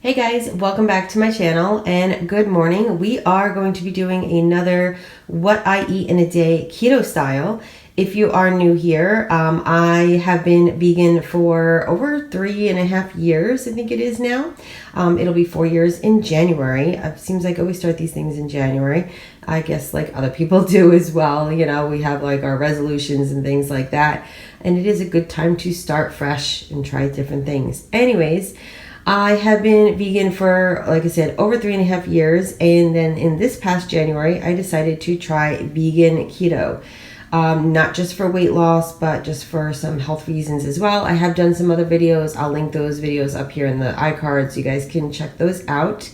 Hey guys, welcome back to my channel and good morning. We are going to be doing another what I eat in a day keto style. If you are new here, I have been vegan for over 3.5 years, I think it is now. It'll be 4 years in January. It seems like I always start these things in January. I guess like other people do as well. You know, we have like our resolutions and things like that. And it is a good time to start fresh and try different things. Anyways, I have been vegan for, like I said, over 3.5 years. And then in this past January, I decided to try vegan keto. Not just for weight loss, but just for some health reasons as well. I have done some other videos. I'll link those videos up here in the iCard so you guys can check those out.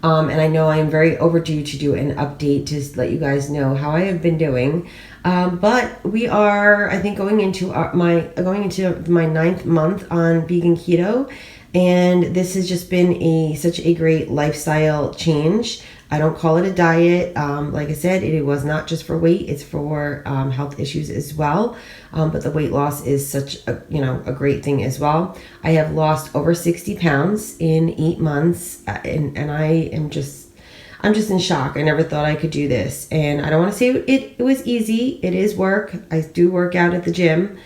And I know I am very overdue to do an update to let you guys know how I have been doing. But we are, I think, going into my 9th month on vegan keto. And this has just been such a great lifestyle change. I don't call it a diet. Like I said, it was not just for weight; it's for health issues as well. But the weight loss is such a great thing as well. I have lost over 60 pounds in 8 months, and I'm just in shock. I never thought I could do this, and I don't want to say it was easy. It is work. I do work out at the gym.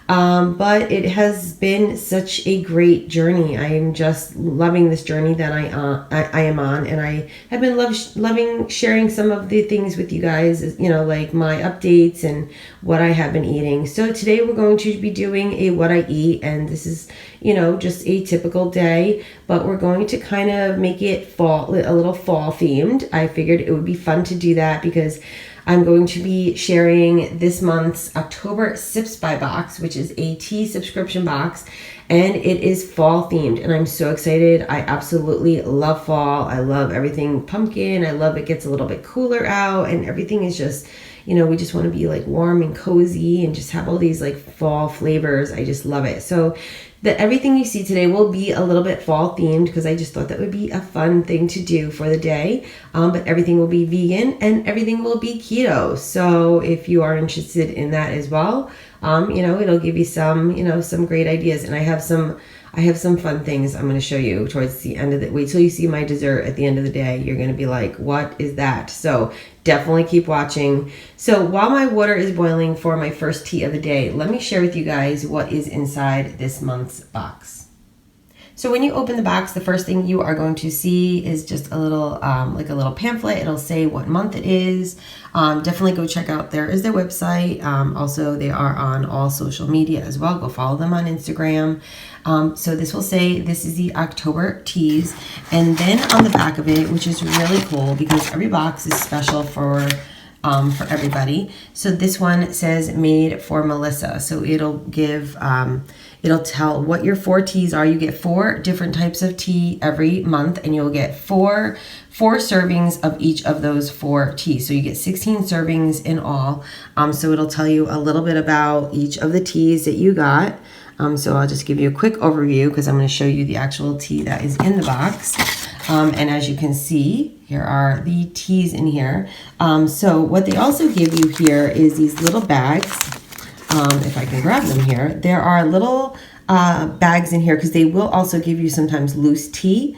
But it has been such a great journey. I am just loving this journey that I am on, and I have been loving sharing some of the things with you guys, like my updates and what I have been eating. So today we're going to be doing a what I eat, and this is, just a typical day, but we're going to kind of make it a little fall themed. I figured it would be fun to do that because I'm going to be sharing this month's October Sips by box, which is a tea subscription box, and it is fall themed, and I'm so excited. I absolutely love fall. I love everything pumpkin. I love it gets a little bit cooler out, and everything is just, we just want to be like warm and cozy and just have all these like fall flavors. I just love it. So everything you see today will be a little bit fall themed because I just thought that would be a fun thing to do for the day. But everything will be vegan and everything will be keto. So if you are interested in that as well, it'll give you some great ideas. And I have some fun things I'm going to show you towards the end of the, wait till you see my dessert at the end of the day. You're going to be like, what is that? So definitely keep watching. So while my water is boiling for my first tea of the day, let me share with you guys what is inside this month's box. So when you open the box, the first thing you are going to see is just a little, like a little pamphlet. It'll say what month it is. Definitely go check out their website. Also, they are on all social media as well. Go follow them on Instagram. So this will say this is the October teas. And then on the back of it, which is really cool because every box is special for everybody. So this one says made for Melissa. So it'll give, it'll tell what your 4 teas are. You get 4 different types of tea every month, and you'll get four servings of each of those 4 teas. So you get 16 servings in all. So it'll tell you a little bit about each of the teas that you got. So I'll just give you a quick overview because I'm going to show you the actual tea that is in the box. And as you can see, here are the teas in here. So what they also give you here is these little bags. If I can grab them here, there are little bags in here because they will also give you sometimes loose tea.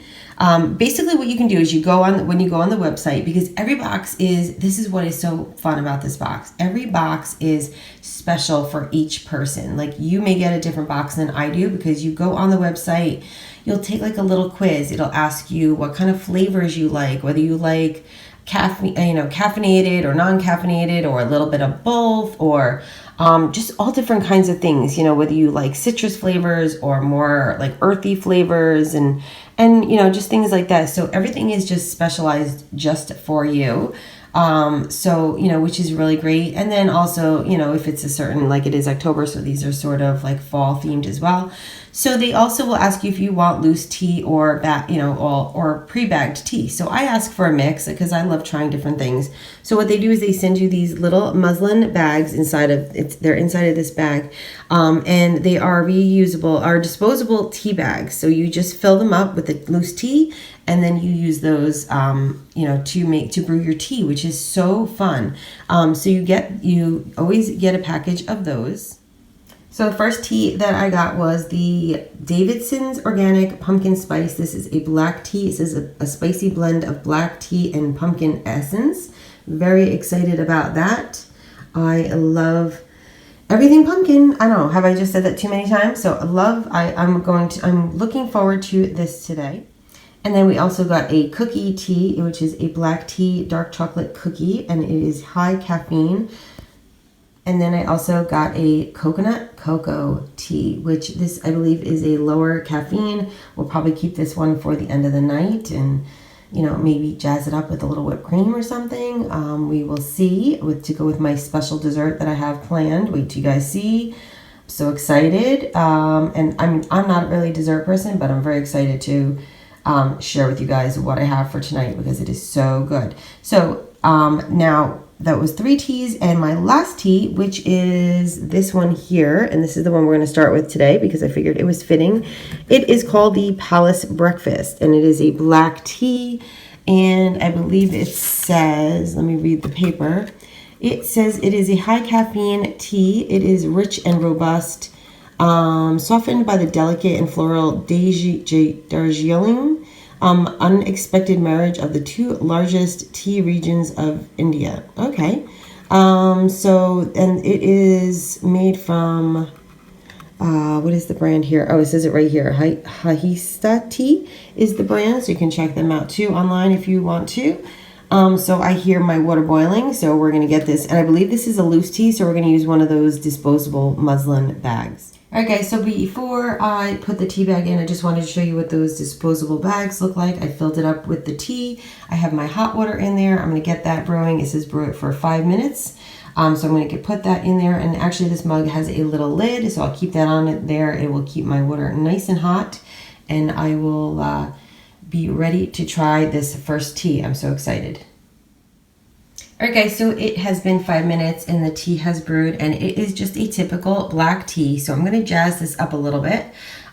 Basically what you can do is when you go on the website, because every box this is what is so fun about this box. Every box is special for each person. Like you may get a different box than I do because you go on the website, you'll take like a little quiz. It'll ask you what kind of flavors you like, whether you like caffeinated or non-caffeinated or a little bit of both, or just all different kinds of things, whether you like citrus flavors or more like earthy flavors and just things like that. So everything is just specialized just for you. Which is really great. And then also, if it's a certain, like it is October, so these are sort of like fall themed as well. So they also will ask you if you want loose tea or or pre-bagged tea. So I ask for a mix because I love trying different things. So what they do is they send you these little muslin bags they're inside of this bag. And they are reusable, are disposable tea bags. So you just fill them up with the loose tea, and then you use those, to brew your tea, which is so fun. So you always get a package of those. So the first tea that I got was the Davidson's Organic Pumpkin Spice. This is a black tea. This is a spicy blend of black tea and pumpkin essence. Very excited about that. I love everything pumpkin. I don't know, have I just said that too many times? So I'm looking forward to this today. And then we also got a cookie tea, which is a black tea dark chocolate cookie, and it is high caffeine. And then I also got a coconut cocoa tea, which this I believe is a lower caffeine. We'll probably keep this one for the end of the night and, you know, maybe jazz it up with a little whipped cream or something. We will see to go with my special dessert that I have planned. Wait till you guys see. I'm so excited. And I'm not really a dessert person, but I'm very excited to share with you guys what I have for tonight because it is so good. So now that was 3 teas, and my last tea, which is this one here, and this is the one we're going to start with today because I figured it was fitting. It is called the Palace Breakfast, and it is a black tea, and I believe it says, let me read the paper. It says it is a high caffeine tea. It is rich and robust, softened by the delicate and floral Darjeeling. Unexpected marriage of the 2 largest tea regions of India. Okay. And it is made from, what is the brand here? Oh, it says it right here. Hahista Tea is the brand, so you can check them out too online if you want to. So I hear my water boiling, so we're going to get this. And I believe this is a loose tea, so we're going to use one of those disposable muslin bags. Alright guys, so before I put the tea bag in, I just wanted to show you what those disposable bags look like. I filled it up with the tea. I have my hot water in there. I'm going to get that brewing. It says brew it for 5 minutes. So I'm going to put that in there. And actually this mug has a little lid, so I'll keep that on it there. It will keep my water nice and hot. And I will be ready to try this first tea. I'm so excited. Alright guys, so it has been 5 minutes and the tea has brewed, and it is just a typical black tea. So I'm going to jazz this up a little bit.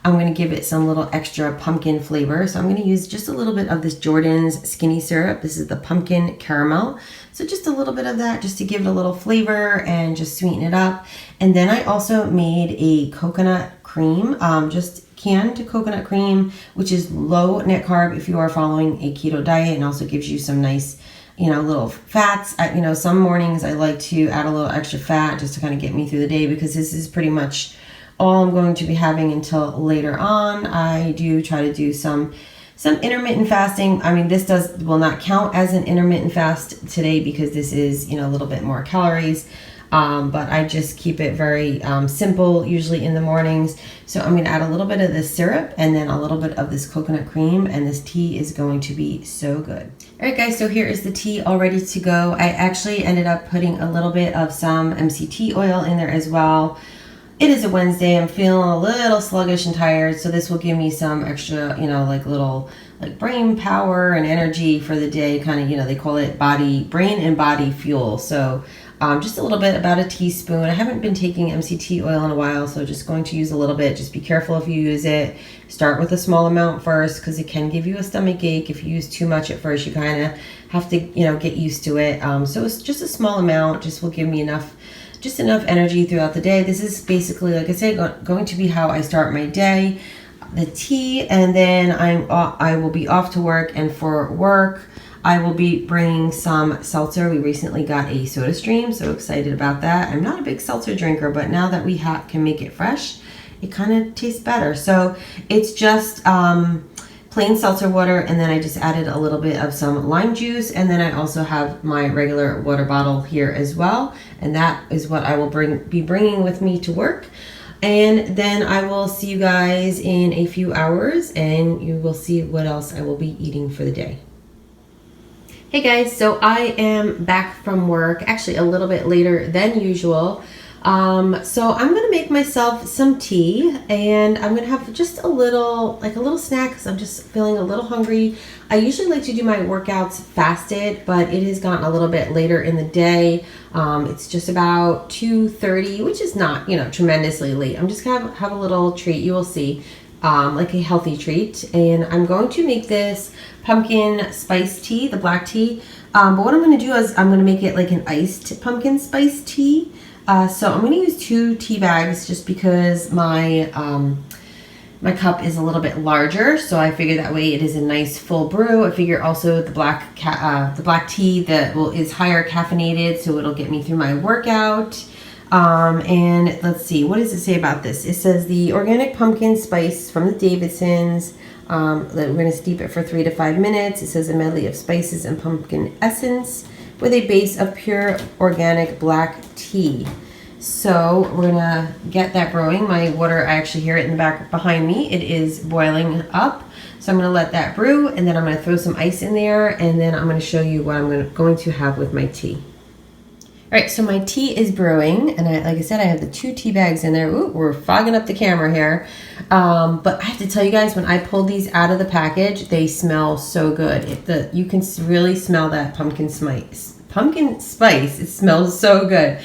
I'm going to give it some little extra pumpkin flavor. So I'm going to use just a little bit of this Jordan's Skinny Syrup. This is the pumpkin caramel. So just a little bit of that just to give it a little flavor and just sweeten it up. And then I also made a coconut cream, just canned coconut cream, which is low net carb if you are following a keto diet, and also gives you some nice, you know, little fats. You know, some mornings I like to add a little extra fat just to kind of get me through the day, because this is pretty much all I'm going to be having until later on. I do try to do some intermittent fasting. I mean, this will not count as an intermittent fast today because this is, you know, a little bit more calories. But I just keep it very simple, usually in the mornings. So I'm going to add a little bit of this syrup and then a little bit of this coconut cream, and this tea is going to be so good. All right, guys, so here is the tea all ready to go. I actually ended up putting a little bit of some MCT oil in there as well. It is a Wednesday. I'm feeling a little sluggish and tired, so this will give me some extra, you know, like little brain power and energy for the day. Kind of, you know, they call it brain and body fuel. So just a little bit, about a teaspoon. I haven't been taking MCT oil in a while, so just going to use a little bit. Just be careful if you use it. Start with a small amount first, because it can give you a stomach ache if you use too much at first. You kind of have to, you know, get used to it. So it's just a small amount. Just will give me enough energy throughout the day. This is basically, like I say, going to be how I start my day. The tea, and then I will be off to work, and for work I will be bringing some seltzer. We recently got a Soda Stream, so excited about that. I'm not a big seltzer drinker, but now that we can make it fresh, it kind of tastes better. So it's just plain seltzer water, and then I just added a little bit of some lime juice, and then I also have my regular water bottle here as well, and that is what I will be bringing with me to work. And then I will see you guys in a few hours, and you will see what else I will be eating for the day. Hey guys, so I am back from work, actually a little bit later than usual. So I'm going to make myself some tea, and I'm going to have just a little snack because I'm just feeling a little hungry. I usually like to do my workouts fasted, but it has gotten a little bit later in the day. It's just about 2:30, which is not, you know, tremendously late. I'm just going to have a little treat, you will see, like a healthy treat. And I'm going to make this pumpkin spice tea, the black tea. But what I'm going to do is I'm going to make it like an iced pumpkin spice tea. So I'm going to use 2 tea bags just because my my cup is a little bit larger, so I figure that way it is a nice full brew. I figure also the black tea that is higher caffeinated, so it'll get me through my workout. And let's see, what does it say about this? It says the organic pumpkin spice from the Davidsons. That we're going to steep it for 3 to 5 minutes. It says a medley of spices and pumpkin essence with a base of pure organic black tea. So we're gonna get that brewing. My water, I actually hear it in the back behind me. It is boiling up. So I'm gonna let that brew, and then I'm gonna throw some ice in there, and then I'm gonna show you what I'm going to have with my tea. All right, so my tea is brewing, and like I said, I have the 2 tea bags in there. Ooh, we're fogging up the camera here. But I have to tell you guys, when I pulled these out of the package, they smell so good. You can really smell that pumpkin spice. It smells so good.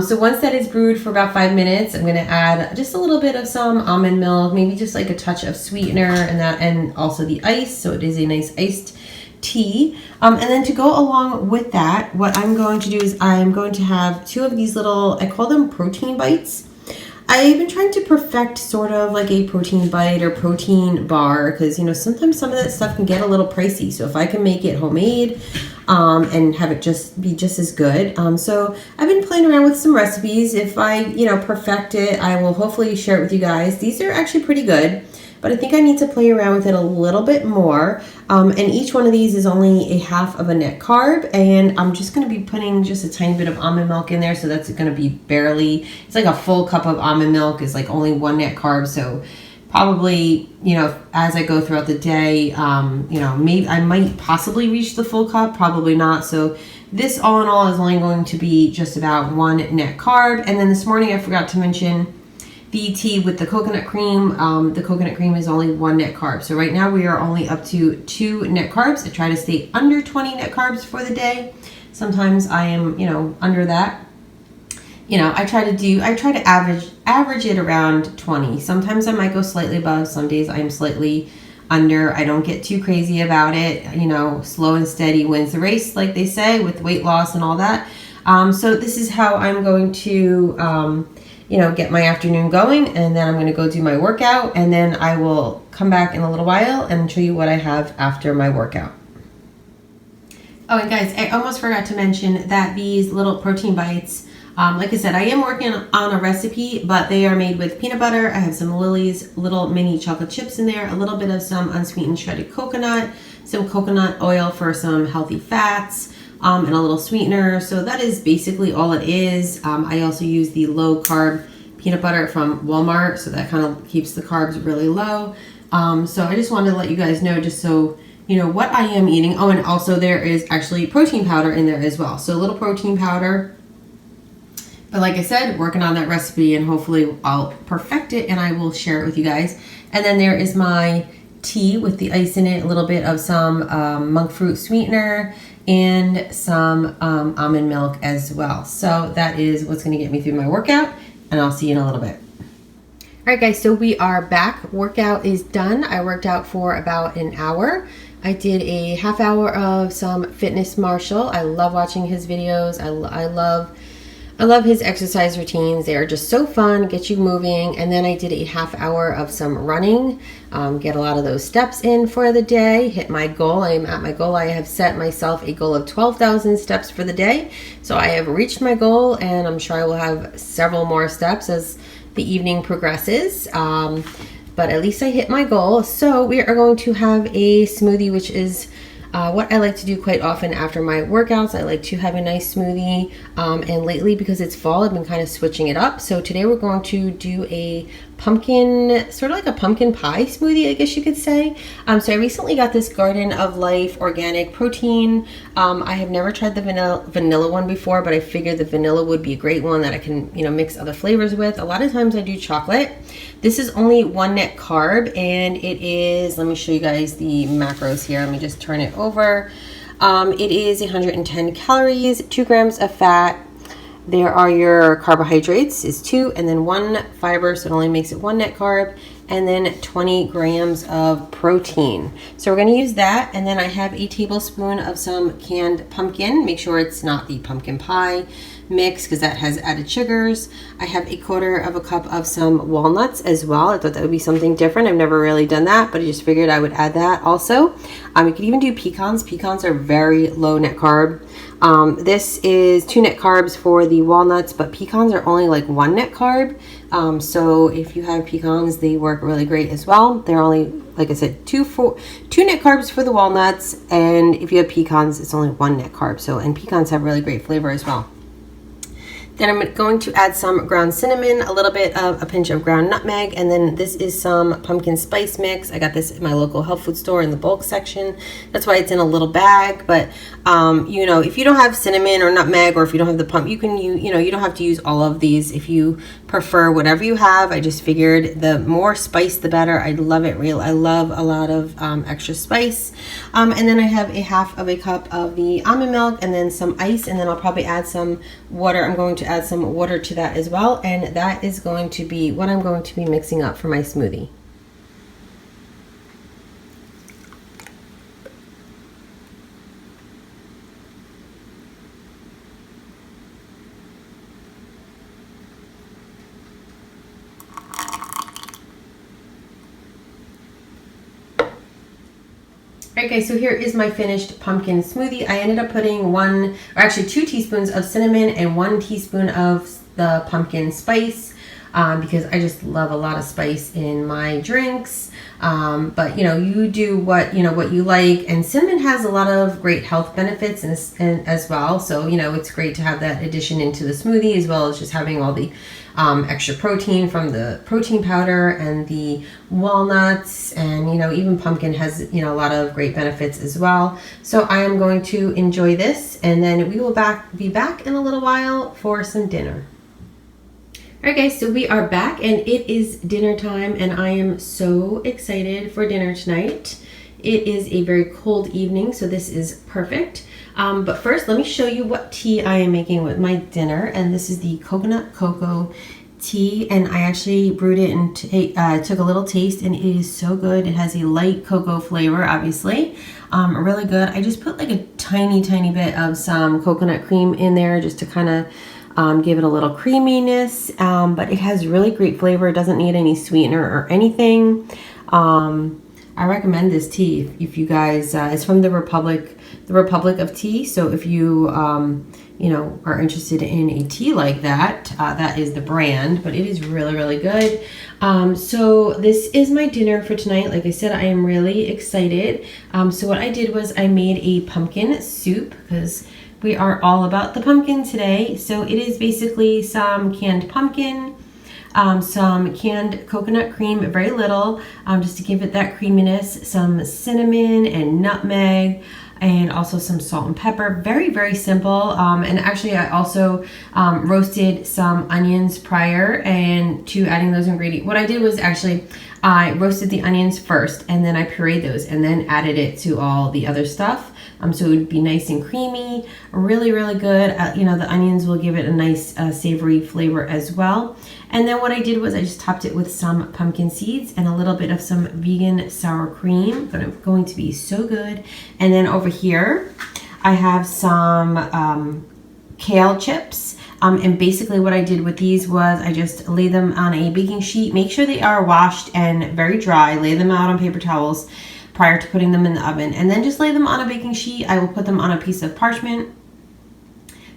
So once that is brewed for about 5 minutes, I'm going to add just a little bit of some almond milk, maybe just like a touch of sweetener, and also the ice, so it is a nice iced tea. And then to go along with that, what I'm going to do is I'm going to have 2 of these little, I call them protein bites. I've been trying to perfect sort of like a protein bite or protein bar, because sometimes some of that stuff can get a little pricey. So if I can make it homemade and have it be just as good. So I've been playing around with some recipes. If I perfect it, I will hopefully share it with you guys. These are actually pretty good, but I think I need to play around with it a little bit more. And each one of these is only a half of a net carb, and I'm just going to be putting just a tiny bit of almond milk in there, so that's going to be barely, it's like a full cup of almond milk is like only 1 net carb. So probably, as I go throughout the day, maybe I might possibly reach the full cup, probably not. So this all in all is only going to be just about 1 net carb. And then this morning I forgot to mention the tea with the coconut cream. The coconut cream is only 1 net carb. So right now we are only up to 2 net carbs. I try to stay under 20 net carbs for the day. Sometimes I am, under that. I try to average it around 20. Sometimes I might go slightly above. Some days I am slightly under. I don't get too crazy about it. Slow and steady wins the race, like they say, with weight loss and all that. So this is how I'm going to get my afternoon going, and then I'm going to go do my workout, and then I will come back in a little while and show you what I have after my workout. Oh, and guys, I almost forgot to mention that these little protein bites, like I said, I am working on a recipe, but they are made with peanut butter. I have some Lily's little mini chocolate chips in there, a little bit of some unsweetened shredded coconut, some coconut oil for some healthy fats, and a little sweetener. So that is basically all it is. I also use the low carb peanut butter from Walmart, so that kind of keeps the carbs really low. So I just wanted to let you guys know, just so what I am eating. Oh, and also there is actually protein powder in there as well. So a little protein powder. But like I said, working on that recipe, and hopefully I'll perfect it and I will share it with you guys. And then there is my tea with the ice in it, a little bit of some monk fruit sweetener, and some almond milk as well. So that is what's going to get me through my workout, and I'll see you in a little bit. All right, guys, so we are back. Workout is done. I worked out for about an hour. I did a half hour of some Fitness Marshall. I love watching his videos. I love his exercise routines. They are just so fun, get you moving. And then I did a half hour of some running, get a lot of those steps in for the day, hit my goal. I am at my goal. I have set myself a goal of 12,000 steps for the day. So I have reached my goal, and I'm sure I will have several more steps as the evening progresses. But at least I hit my goal. So we are going to have a smoothie, which is what I like to do quite often after my workouts. I like to have a nice smoothie, and lately, because it's fall, I've been kind of switching it up. So today we're going to do a pumpkin, sort of like a pumpkin pie smoothie, I guess you could say. So I recently got this Garden of Life organic protein. I have never tried the vanilla one before, but I figured the vanilla would be a great one that I can, mix other flavors with. A lot of times I do chocolate. This is only 1 net carb, and it is, let me show you guys the macros here. Let me just turn it over. It is 110 calories, 2 grams of fat. There are your carbohydrates is 2, and then 1 fiber, so it only makes it 1 net carb, and then 20 grams of protein. So we're going to use that, and then I have a tablespoon of some canned pumpkin. Make sure it's not the pumpkin pie mix because that has added sugars. I have a 1/4 cup of some walnuts as well. I thought that would be something different. I've never really done that, but I just figured I would add that also. You could even do pecans. Pecans are very low net carb. This is 2 net carbs for the walnuts, but pecans are only like 1 net carb. So if you have pecans, they work really great as well. They're only, like I said, 2 net carbs for the walnuts, and if you have pecans, it's only 1 net carb. So, and pecans have really great flavor as well. Then I'm going to add some ground cinnamon, a little bit of a pinch of ground nutmeg, and then this is some pumpkin spice mix. I got this at my local health food store in the bulk section. That's why it's in a little bag. But you know, if you don't have cinnamon or nutmeg, or if you don't have the pump, you can you know, you don't have to use all of these. If you prefer whatever you have, I just figured the more spice the better. I love it real. I love a lot of extra spice. And then I have a 1/2 cup of the almond milk, and then some ice, and then I'll probably add some water. I'm going to add some water to that as well, and that is going to be what I'm going to be mixing up for my smoothie. Okay, so here is my finished pumpkin smoothie. I ended up putting 2 teaspoons of cinnamon and 1 teaspoon of the pumpkin spice because I just love a lot of spice in my drinks. But you know, you do what you like, and cinnamon has a lot of great health benefits and as well. So you know, it's great to have that addition into the smoothie, as well as just having all the extra protein from the protein powder and the walnuts, and you know, even pumpkin has, you know, a lot of great benefits as well. So I am going to enjoy this, and then we will be back in a little while for some dinner. Alright guys, so we are back and it is dinner time, and I am so excited for dinner tonight. It is a very cold evening, so this is perfect. But first, let me show you what tea I am making with my dinner, and this is the coconut cocoa tea, and I actually brewed it and took a little taste, and it is so good. It has a light cocoa flavor, obviously. Really good. I just put like a tiny bit of some coconut cream in there just to kind of give it a little creaminess, but it has really great flavor. It doesn't need any sweetener or anything. I recommend this tea if you guys, it's from the Republic of Tea. So if you, you know, are interested in a tea like that, that is the brand, but it is really good. So this is my dinner for tonight. Like I said, I am really excited. So what I did was I made a pumpkin soup, because we are all about the pumpkin today. So it is basically some canned pumpkin, some canned coconut cream, very little, just to give it that creaminess, some cinnamon and nutmeg, and also some salt and pepper. Very simple. And actually I also roasted some onions prior and to adding those ingredients. What I did was actually I roasted the onions first, and then I pureed those and then added it to all the other stuff. So it would be nice and creamy, really good. You know, the onions will give it a nice savory flavor as well. And then what I did was I just topped it with some pumpkin seeds and a little bit of some vegan sour cream. Going to be so good. And then over here, I have some kale chips. And basically what I did with these was I just lay them on a baking sheet. Make sure they are washed and very dry. Lay them out on paper towels prior to putting them in the oven, and then just lay them on a baking sheet. I will put them on a piece of parchment,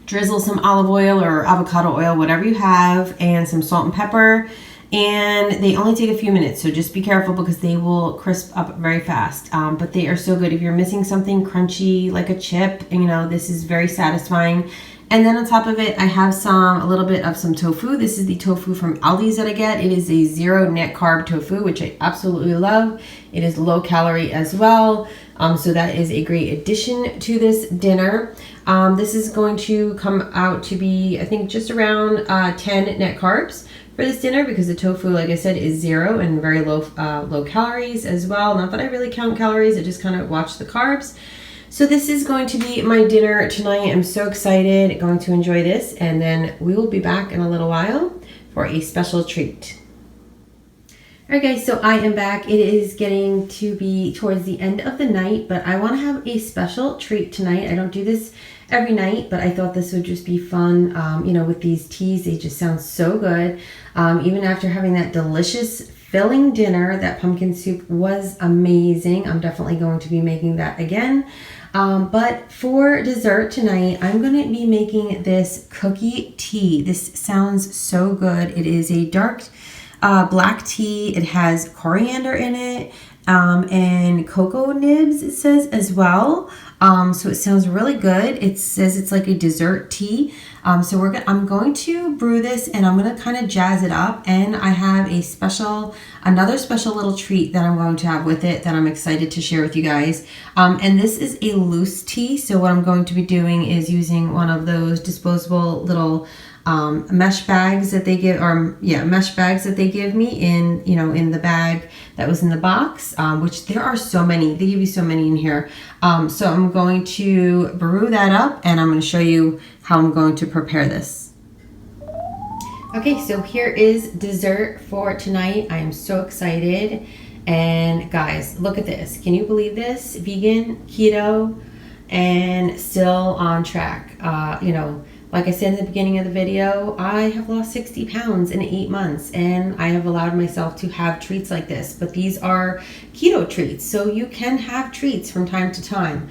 drizzle some olive oil or avocado oil, whatever you have, and some salt and pepper, and they only take a few minutes, so just be careful because they will crisp up very fast. But they are so good if you're missing something crunchy like a chip, and you know, this is very satisfying. And then on top of it, I have a little bit of some tofu. This is the tofu from Aldi's that I get. It is a 0 net carb tofu, which I absolutely love. It is low calorie as well. So that is a great addition to this dinner. This is going to come out to be, I think, just around 10 net carbs for this dinner, because the tofu, like I said, is 0 and very low calories as well. Not that I really count calories, I just kind of watch the carbs. So this is going to be my dinner tonight. I'm so excited, going to enjoy this, and then we will be back in a little while for a special treat. Alright guys, so I am back. It is getting to be towards the end of the night, but I want to have a special treat tonight. I don't do this every night, but I thought this would just be fun. You know, with these teas, they just sound so good. Even after having that delicious filling dinner, that pumpkin soup was amazing. I'm definitely going to be making that again. But for dessert tonight, I'm going to be making this cookie tea. This sounds so good. It is a dark black tea. It has coriander in it, and cocoa nibs, it says as well. So it sounds really good. It says it's like a dessert tea. So I'm going to brew this, and I'm going to kind of jazz it up. And I have another special little treat that I'm going to have with it that I'm excited to share with you guys. And this is a loose tea. So what I'm going to be doing is using one of those disposable little mesh bags that they give, mesh bags that they give me in the bag that was in the box, which there are so many. They give you so many in here. So I'm going to brew that up, and I'm going to show you how I'm going to prepare this. Okay, so here is dessert for tonight. I am so excited. And guys, look at this. Can you believe this? Vegan, keto, and still on track. Like I said in the beginning of the video, I have lost 60 pounds in 8 months, and I have allowed myself to have treats like this. But these are keto treats, so you can have treats from time to time.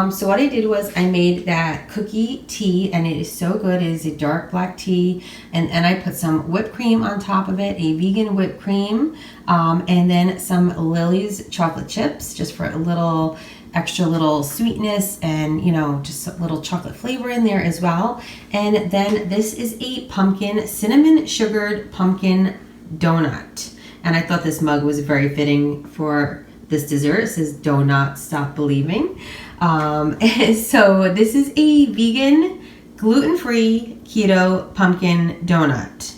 So what I did was I made that cookie tea, and it is so good. It is a dark black tea, and I put some whipped cream on top of it, a vegan whipped cream, and then some Lily's chocolate chips, just for a little extra little sweetness, and just a little chocolate flavor in there as well. And then this is a cinnamon sugared pumpkin donut, and I thought this mug was very fitting for this dessert. It says "Do not stop believing." So this is a vegan, gluten-free, keto pumpkin donut.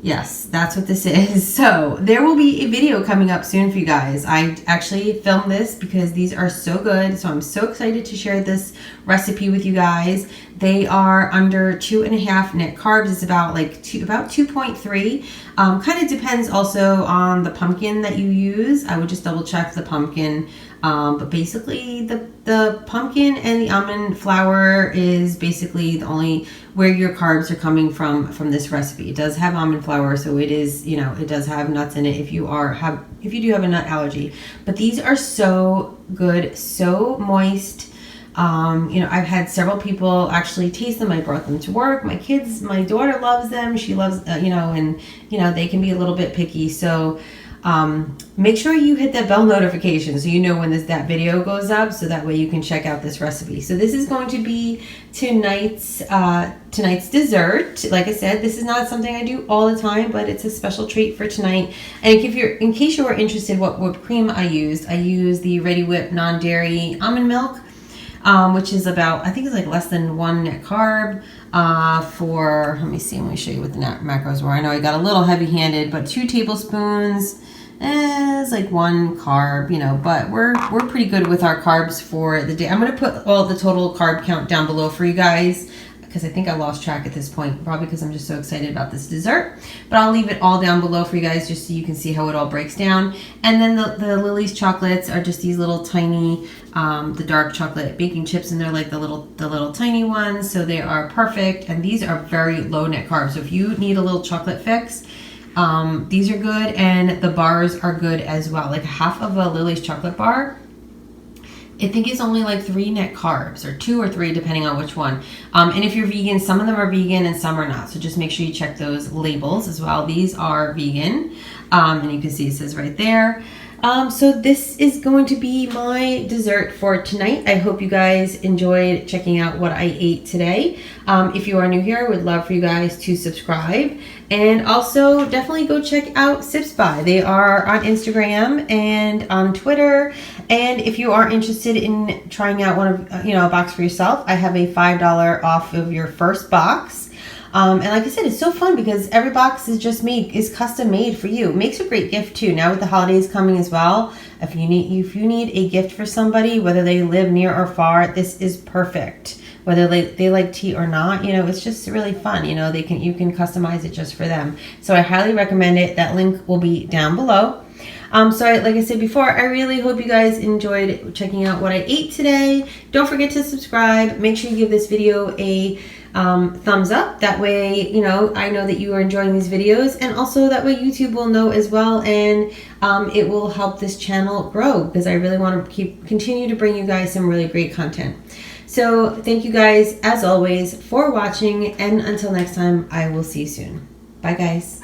Yes, that's what this is. So there will be a video coming up soon for you guys. I actually filmed this because these are so good. So I'm so excited to share this recipe with you guys. They are under 2.5 net carbs. It's about 2.3. Kind of depends also on the pumpkin that you use. I would just double check the pumpkin. But basically the pumpkin and the almond flour is basically the only where your carbs are coming from this recipe. It does have almond flour, so it is, it does have nuts in it if you do have a nut allergy. But these are so good, so moist. I've had several people actually taste them. I brought them to work. My daughter loves them. She loves, and they can be a little bit picky. So make sure you hit that bell notification so you know when that video goes up, so that way you can check out this recipe. So this is going to be tonight's dessert. Like I said, this is not something I do all the time, but it's a special treat for tonight. And in case you are interested what whipped cream I used the Ready Whip non-dairy almond milk, which is about, I think it's less than 1 net carb. Let me show you what the macros were. I know I got a little heavy-handed, but 2 tablespoons is 1 carb, but we're pretty good with our carbs for the day. I'm going to put all the total carb count down below for you guys, because I think I lost track at this point, probably because I'm just so excited about this dessert. But I'll leave it all down below for you guys just so you can see how it all breaks down. And then the Lily's chocolates are just these little tiny, the dark chocolate baking chips, and they're the little tiny ones, so they are perfect. And these are very low net carbs, so if you need a little chocolate fix, these are good, and the bars are good as well. Half of a Lily's chocolate bar, I think it's only 3 net carbs, or 2 or 3 depending on which one. And if you're vegan, some of them are vegan and some are not, so just make sure you check those labels as well. These are vegan, and you can see it says right there. So this is going to be my dessert for tonight. I hope you guys enjoyed checking out what I ate today. If you are new here, I would love for you guys to subscribe. And also definitely go check out Sips By. They are on Instagram and on Twitter. And if you are interested in trying out one of, a box for yourself, I have a $5 off of your first box. And like I said, it's so fun because every box is custom made for you. It makes a great gift too. Now with the holidays coming as well, if you need a gift for somebody, whether they live near or far, this is perfect. Whether they like tea or not, it's just really fun. You can customize it just for them. So I highly recommend it. That link will be down below. Like I said before, I really hope you guys enjoyed checking out what I ate today. Don't forget to subscribe. Make sure you give this video a thumbs up. That way, you know, I know that you are enjoying these videos, and also that way YouTube will know as well, and it will help this channel grow, because I really want to continue to bring you guys some really great content. So thank you guys, as always, for watching, and until next time, I will see you soon. Bye, guys.